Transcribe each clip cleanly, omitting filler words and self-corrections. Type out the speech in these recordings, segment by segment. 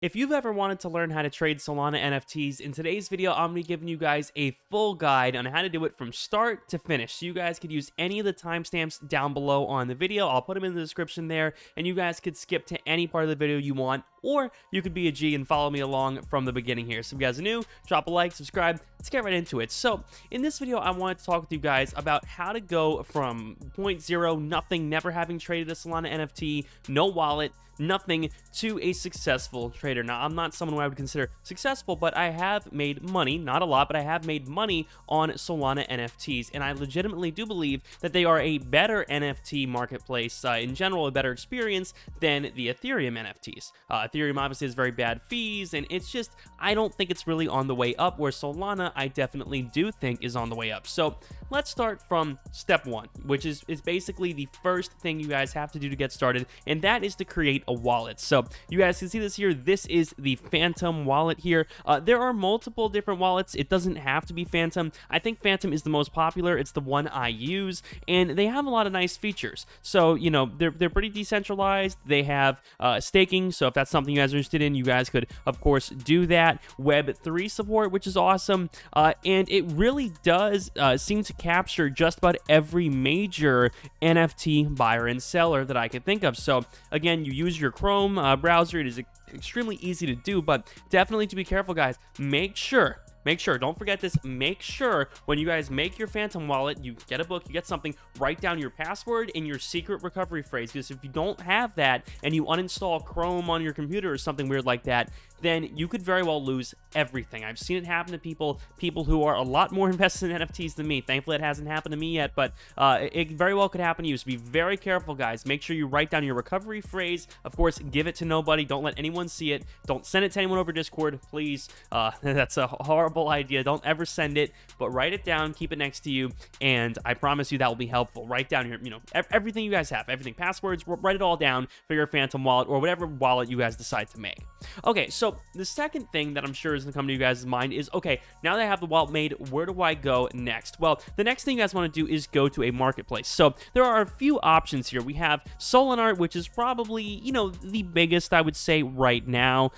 If you've ever wanted to learn how to trade Solana NFTs, in today's video, I'm going to be giving you guys a full guide on how to do it from start to finish. So you guys could use any of the timestamps down below on the video. I'll put them in the description there, and you guys could skip to any part of the video you want, or you could be a G and follow me along from the beginning here. So if you guys are new, drop a like, subscribe, let's get right into it. So in this video, I wanted to talk with you guys about how to go from point zero, nothing, never having traded a Solana NFT, no wallet, nothing, to a successful trader. Now, I'm not someone who I would consider successful, but I have made money, not a lot, but I have made money on Solana NFTs, and I legitimately do believe that they are a better NFT marketplace, in general, a better experience than the Ethereum NFTs. Ethereum obviously has very bad fees, and it's just, I don't think it's really on the way up, where Solana, I definitely do think is on the way up. So let's start from step one, which is basically the first thing you guys have to do to get started, and that is to create a wallet. So you guys can see this here. This is the Phantom wallet here. There are multiple different wallets. It doesn't have to be Phantom. I think Phantom is the most popular. It's the one I use, and they have a lot of nice features. So, you know, they're pretty decentralized. They have staking, so if that's something you guys are interested in, you guys could, of course, do that. Web3 support, which is awesome, and it really does seem to capture just about every major NFT buyer and seller that I could think of. So again, you use your Chrome browser. It is extremely easy to do, but definitely to be careful, guys. Make sure, don't forget this, make sure when you guys make your Phantom wallet, you get a book, you get something, write down your password and your secret recovery phrase, because if you don't have that and you uninstall Chrome on your computer or something weird like that, then you could very well lose everything. I've seen it happen to people who are a lot more invested in NFTs than me. Thankfully, it hasn't happened to me yet, but it very well could happen to you. So be very careful, guys. Make sure you write down your recovery phrase. Of course, give it to nobody. Don't let anyone see it. Don't send it to anyone over Discord, please. That's a horrible idea. Don't ever send it, but write it down, keep it next to you, and I promise you that will be helpful. Write down your, everything you guys have, everything, passwords, write it all down for your Phantom wallet or whatever wallet you guys decide to make. Okay, so the second thing that I'm sure is going to come to you guys' mind is, okay, now that I have the wallet made, where do I go next? Well, the next thing you guys want to do is go to a marketplace. So there are a few options here. We have Solana, which is probably, the biggest, I would say, right now.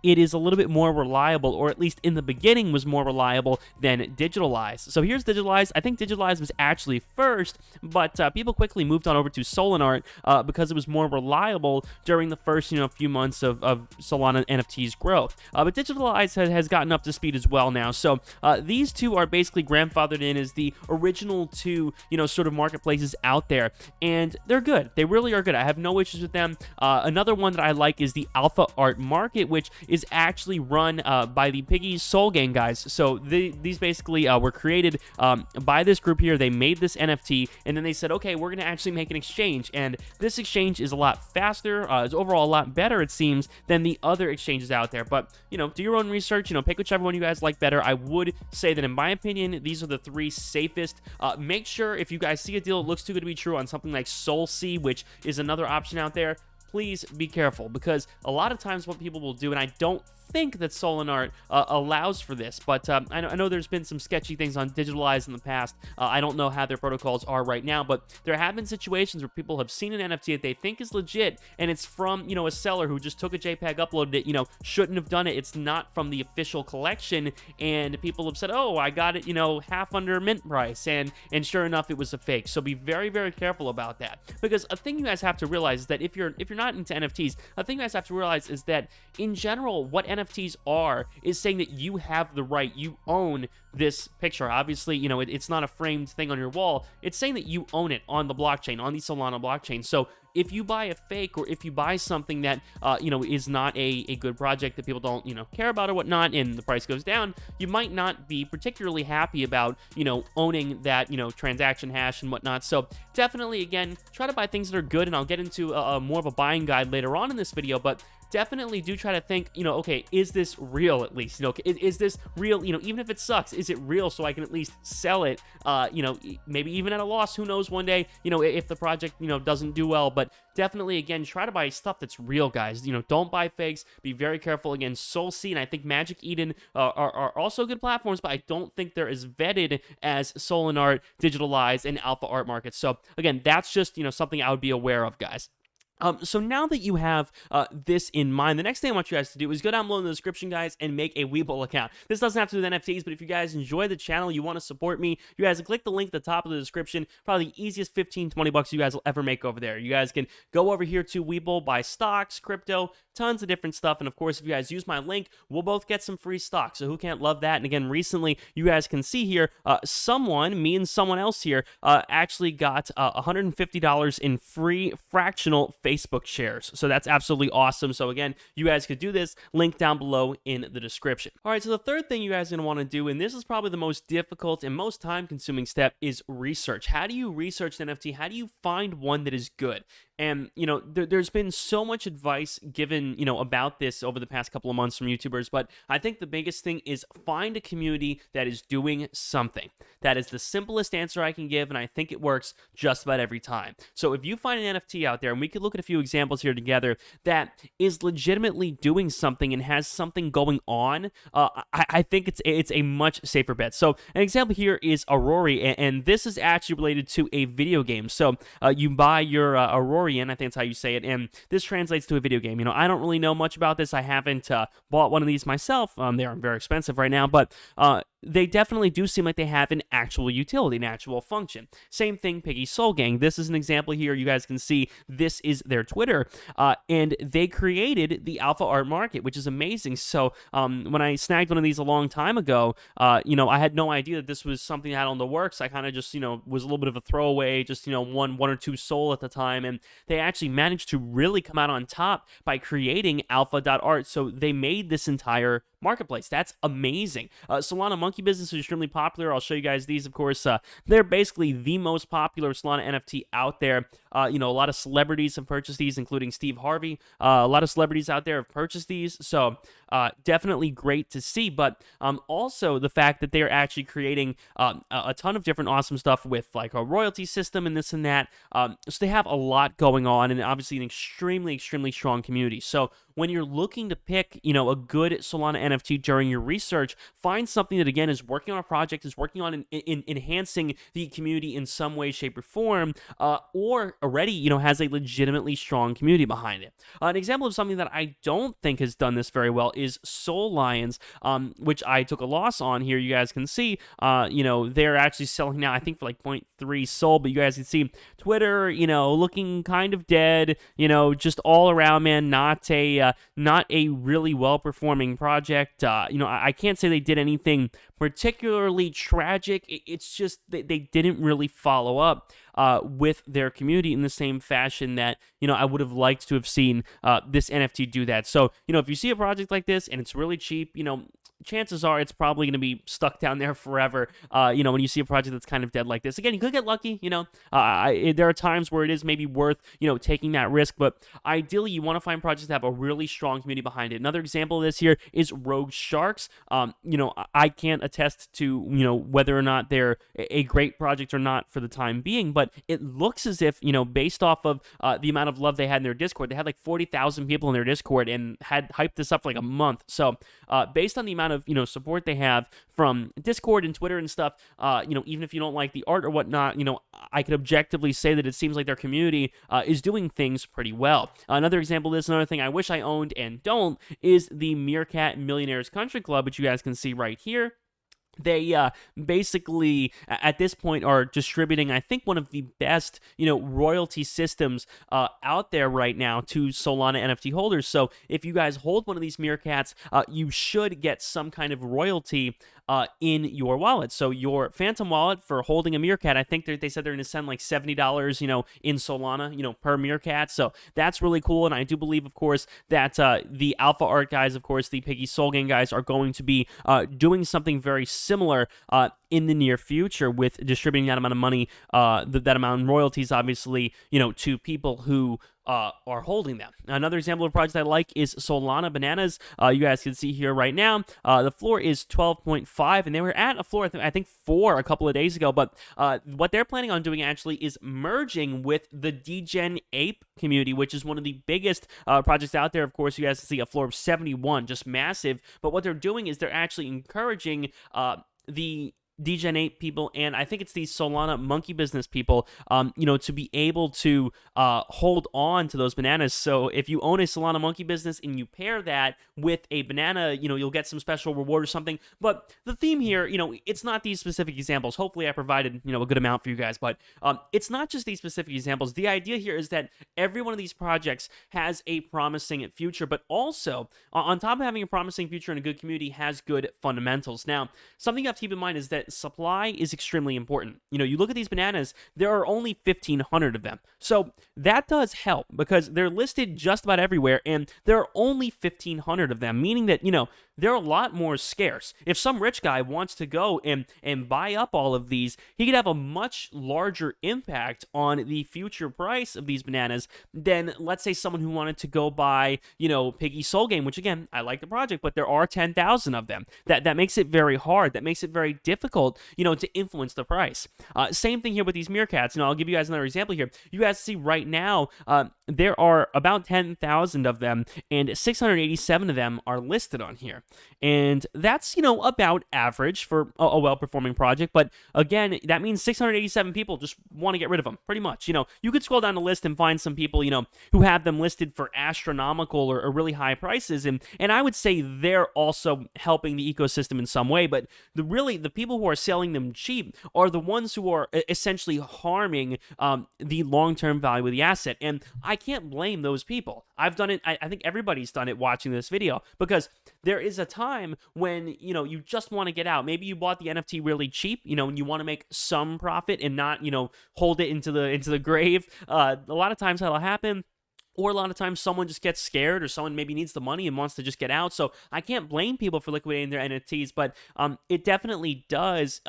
It is a little bit more reliable, or at least in the beginning was more reliable than Digitalize. So here's Digitalize. I think Digitalize was actually first, but people quickly moved on over to Solana because it was more reliable during the first, few months of Solana NFTs growth. But Digitalize has gotten up to speed as well now. So these two are basically grandfathered in as the original two, sort of marketplaces out there, and they're good. They really are good. I have no issues with them. Another one that I like is the Alpha Art Market, which is actually run by the Piggy's Soul Gang guys. So these basically were created by this group here. They made this NFT, and then they said, okay, we're going to actually make an exchange, and this exchange is a lot faster, is overall a lot better, it seems, than the other exchanges out there. But, do your own research, pick whichever one you guys like better. I would say that, in my opinion, these are the three safest. Make sure if you guys see a deal that looks too good to be true on something like SolC, which is another option out there, please be careful, because a lot of times what people will do, and I don't think that Solana allows for this, but I know there's been some sketchy things on Digitalize in the past. I don't know how their protocols are right now, but there have been situations where people have seen an NFT that they think is legit, and it's from, a seller who just took a JPEG, uploaded it, shouldn't have done it. It's not from the official collection, and people have said, oh, I got it, half under mint price, and sure enough, it was a fake. So be very, very careful about that, because a thing you guys have to realize is that if you're not into NFTs, a thing you guys have to realize is that, in general, what NFTs are is saying that you have the right, you own this picture. Obviously, it's not a framed thing on your wall. It's saying that you own it on the blockchain, on the Solana blockchain. So if you buy a fake, or if you buy something that, is not a good project that people don't, care about or whatnot, and the price goes down, you might not be particularly happy about, owning that, transaction hash and whatnot. So definitely, again, try to buy things that are good, and I'll get into more of a buying guide later on in this video, but definitely do try to think, okay, is this real at least? Is this real? Even if it sucks, is it real so I can at least sell it, maybe even at a loss, who knows, one day, if the project, doesn't do well. But definitely, again, try to buy stuff that's real, guys. Don't buy fakes. Be very careful. Again, SolC and I think Magic Eden are also good platforms, but I don't think they're as vetted as Solana, Digitalize, and Alpha Art Market. So again, that's just, something I would be aware of, guys. So now that you have this in mind, the next thing I want you guys to do is go down below in the description, guys, and make a Webull account. This doesn't have to do with NFTs, but if you guys enjoy the channel, you want to support me, you guys click the link at the top of the description. Probably the easiest 15, 20 bucks you guys will ever make over there. You guys can go over here to Webull, buy stocks, crypto, tons of different stuff. And of course, if you guys use my link, we'll both get some free stocks. So who can't love that? And again, recently, you guys can see here, me and someone else here, actually got $150 in free fractional Facebook shares. So that's absolutely awesome. So again, you guys could do this, link down below in the description. All right, so the third thing you guys are going to want to do, and this is probably the most difficult and most time-consuming step, is research. How do you research an NFT? How do you find one that is good? And, you know, there's been so much advice given, you know, about this over the past couple of months from YouTubers, but I think the biggest thing is find a community that is doing something. That is the simplest answer I can give, and I think it works just about every time. So if you find an NFT out there, and we could look at a few examples here together, that is legitimately doing something and has something going on, I think it's a much safer bet. So an example here is Aurori, and this is actually related to a video game. So you buy your Aurori, I think that's how you say it, and this translates to a video game. You know, I don't really know much about this. I haven't bought one of these myself. They are very expensive right now, but they definitely do seem like they have an actual utility, an actual function. Same thing, Piggy Soul Gang. This is an example here. You guys can see this is their Twitter, and they created the alpha art market, which is amazing. So when I snagged one of these a long time ago, you know, I had no idea that this was something I had on the works. I kind of just, you know, was a little bit of a throwaway, just, you know, one or two soul at the time, and they actually managed to really come out on top by creating alpha.art. So they made this entire marketplace. That's amazing. Solana Monkey Business is extremely popular. I'll show you guys these, of course. They're basically the most popular Solana NFT out there. You know, a lot of celebrities have purchased these, including Steve Harvey. A lot of celebrities out there have purchased these, so definitely great to see. But also the fact that they're actually creating a ton of different awesome stuff with like a royalty system and this and that. So they have a lot going on, and obviously an extremely, extremely strong community. So when you're looking to pick, you know, a good Solana NFT during your research, find something that, again, is working on a project, is working on enhancing the community in some way, shape, or form, or already, you know, has a legitimately strong community behind it. An example of something that I don't think has done this very well is Soul Lions, which I took a loss on here. You guys can see, you know, they're actually selling now, I think, for like 0.3 Soul, but you guys can see Twitter, you know, looking kind of dead, you know, just all around, man, not a really well-performing project. You know, I can't say they did anything particularly tragic. It's just they didn't really follow up with their community in the same fashion that, you know, I would have liked to have seen this NFT do that. So, you know, if you see a project like this and it's really cheap, you know, chances are it's probably going to be stuck down there forever. You know, when you see a project that's kind of dead like this, again, you could get lucky. You know, there are times where it is maybe worth, you know, taking that risk, but ideally you want to find projects that have a really strong community behind it. Another example of this here is Rogue Sharks. You know, I can't attest to, you know, whether or not they're a great project or not for the time being, but it looks as if, you know, based off of the amount of love they had in their Discord, they had like 40,000 people in their Discord and had hyped this up for like a month. So based on the amount of, you know, support they have from Discord and Twitter and stuff, you know, even if you don't like the art or whatnot, you know, I could objectively say that it seems like their community is doing things pretty well. Another example of this, another thing I wish I owned and don't, is the Meerkat Millionaires Country Club, which you guys can see right here. They basically, at this point, are distributing, I think, one of the best, you know, royalty systems out there right now to Solana NFT holders. So if you guys hold one of these Meerkats, you should get some kind of royalty in your wallet. So your Phantom wallet for holding a Meerkat, I think they said they're going to send like $70, you know, in Solana, you know, per Meerkat. So that's really cool. And I do believe, of course, that the Alpha Art guys, of course, the Piggy Soul Gang guys, are going to be doing something very similar in the near future with distributing that amount of money, that amount in royalties, obviously, you know, to people who are holding them. Another example of a project I like is Solana Bananas. You guys can see here right now, the floor is 12.5, and they were at a floor, I think 4 a couple of days ago, but what they're planning on doing actually is merging with the Degen Ape community, which is one of the biggest projects out there. Of course, you guys can see a floor of 71, just massive, but what they're doing is they're actually encouraging the Degen8 people, and I think it's these Solana monkey business people, to be able to hold on to those bananas. So if you own a Solana monkey business and you pair that with a banana, you'll get some special reward or something. But the theme here, it's not these specific examples. Hopefully I provided, a good amount for you guys, but it's not just these specific examples. The idea here is that every one of these projects has a promising future, but also on top of having a promising future and a good community, has good fundamentals. Now, something you have to keep in mind is that supply is extremely important. You look at these bananas, there are only 1,500 of them. So that does help because they're listed just about everywhere and there are only 1,500 of them, meaning that, they're a lot more scarce. If some rich guy wants to go and buy up all of these, he could have a much larger impact on the future price of these bananas than, let's say, someone who wanted to go buy, Piggy Soul Game, which again, I like the project, but there are 10,000 of them. That makes it very hard. That makes it very difficult, to influence the price. Same thing here with these meerkats. I'll give you guys another example here. You guys see right now, there are about 10,000 of them, and 687 of them are listed on here. And that's, about average for a well-performing project. But again, that means 687 people just want to get rid of them, pretty much. You could scroll down the list and find some people, who have them listed for astronomical or really high prices. And I would say they're also helping the ecosystem in some way. But the people who are selling them cheap are the ones who are essentially harming the long-term value of the asset. And I can't blame those people. I've done it. I think everybody's done it watching this video, because there is a time when, you just want to get out. Maybe you bought the NFT really cheap, and you want to make some profit and not, hold it into the grave. A lot of times that'll happen. Or a lot of times someone just gets scared, or someone maybe needs the money and wants to just get out. So I can't blame people for liquidating their NFTs, but it definitely does,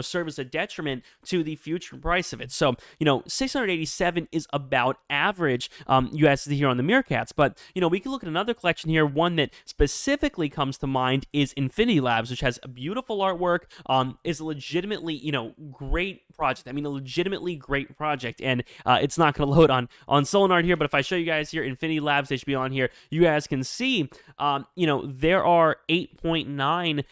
serve as a detriment to the future price of it. So, 687 is about average, you guys see here on the meerkats. But, we can look at another collection here. One that specifically comes to mind is Infinity Labs, which has beautiful artwork, is a legitimately, great project. I mean, a legitimately great project. And it's not going to load on Solana here, but if I show you guys here, Infinity Labs, they should be on here. You guys can see, there are 8.9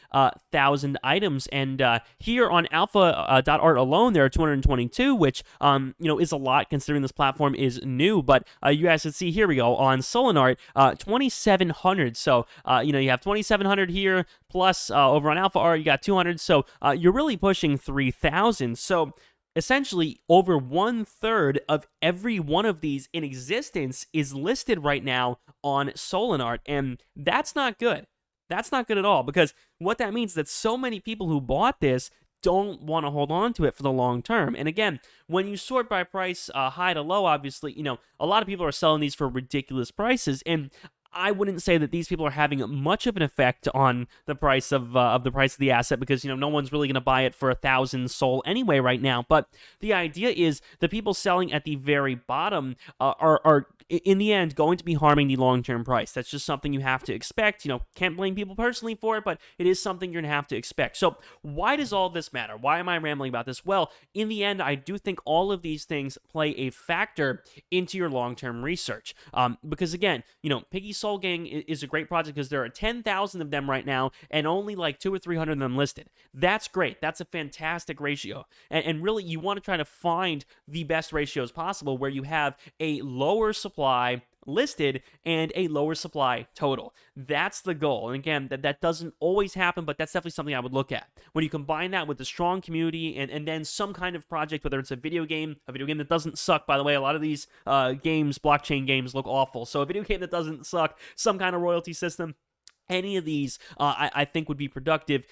thousand items, and here on alpha.art alone, there are 222, which, is a lot considering this platform is new. But you guys can see, here we go, on Solana Art, 2,700. So, you have 2,700 here, plus over on Alpha Art, you got 200. So, you're really pushing 3,000. So, essentially, over 1/3 of every one of these in existence is listed right now on Solana Art, and that's not good. That's not good at all, because what that means is that so many people who bought this don't want to hold on to it for the long term. And again, when you sort by price, high to low, obviously, a lot of people are selling these for ridiculous prices, and I wouldn't say that these people are having much of an effect on the price of the asset, because no one's really going to buy it for 1,000 SOL anyway right now. But the idea is the people selling at the very bottom are in the end going to be harming the long-term price. That's just something you have to expect. Can't blame people personally for it, but it is something you're going to have to expect. So why does all this matter? Why am I rambling about this? Well, in the end, I do think all of these things play a factor into your long-term research. Because again, Piggy Soul Gang is a great project because there are 10,000 of them right now and only like 200 or 300 of them listed. That's great. That's a fantastic ratio. And really, you want to try to find the best ratios possible where you have a lower supply listed and a lower supply total. That's the goal. And again, that doesn't always happen, but that's definitely something I would look at. When you combine that with the strong community and then some kind of project, whether it's a video game that doesn't suck, by the way. A lot of these games, blockchain games, look awful. So a video game that doesn't suck, some kind of royalty system, any of these, I think, would be productive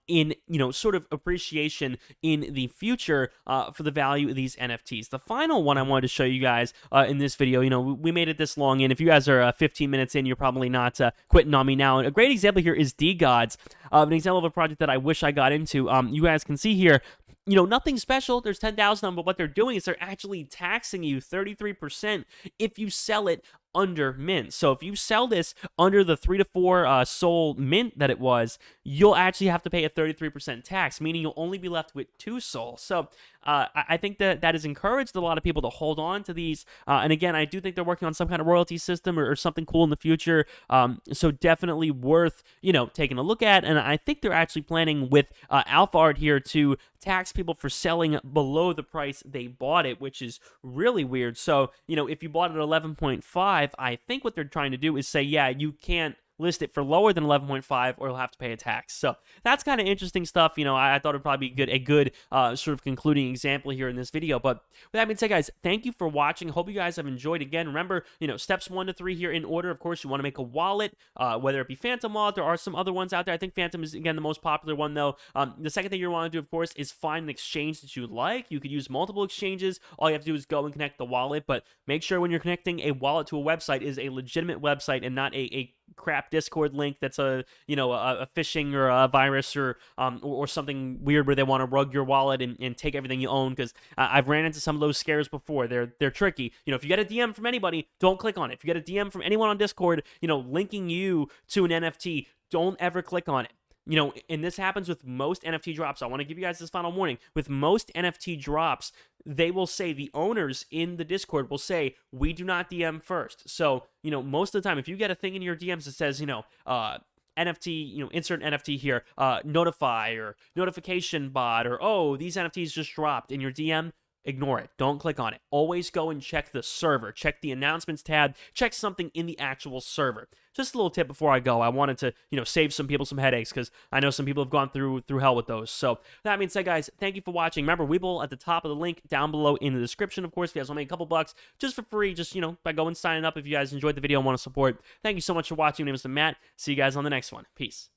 in, sort of appreciation in the future for the value of these NFTs. The final one I wanted to show you guys in this video, we made it this long, and if you guys are 15 minutes in, you're probably not quitting on me now. And a great example here is DGods, an example of a project that I wish I got into. You guys can see here, nothing special. There's 10,000 of them, but what they're doing is they're actually taxing you 33% if you sell it under mint. So if you sell this under the 3 to 4 Sol mint that it was, you'll actually have to pay a 33% tax, meaning you'll only be left with 2 Sol. So I think that has encouraged a lot of people to hold on to these. And again, I do think they're working on some kind of royalty system or something cool in the future. So definitely worth, taking a look at. And I think they're actually planning with Alpha Art here to tax people for selling below the price they bought it, which is really weird. So, if you bought it at 11.5, I think what they're trying to do is say, yeah, you can't list it for lower than 11.5 or you'll have to pay a tax. So that's kind of interesting stuff. I thought it'd probably be a good sort of concluding example here in this video. But with that being said, guys, thank you for watching. Hope you guys have enjoyed. Again, remember, steps 1 to 3 here in order. Of course, you want to make a wallet, whether it be Phantom Wallet. There are some other ones out there. I think Phantom is, again, the most popular one, though. The second thing you want to do, of course, is find an exchange that you like. You could use multiple exchanges. All you have to do is go and connect the wallet, but make sure when you're connecting a wallet to a website is a legitimate website and not a crap Discord link that's a phishing or a virus or something weird where they want to rug your wallet and take everything you own, because I've ran into some of those scares before. They're tricky. If you get a DM from anybody, don't click on it. If you get a DM from anyone on Discord, linking you to an NFT, don't ever click on it. And this happens with most NFT drops. I want to give you guys this final warning. With most NFT drops, they will say, the owners in the Discord will say, we do not DM first. So, most of the time, if you get a thing in your DMs that says, NFT, insert NFT here, notify or notification bot, or, oh, these NFTs just dropped in your DM, ignore it. Don't click on it. Always go and check the server. Check the announcements tab. Check something in the actual server. Just a little tip before I go. I wanted to, save some people some headaches, because I know some people have gone through hell with those. So that being said, guys, thank you for watching. Remember, Webull at the top of the link down below in the description. Of course, if you guys want to make a couple bucks just for free, just, by going and signing up if you guys enjoyed the video and want to support. Thank you so much for watching. My name is Matt. See you guys on the next one. Peace.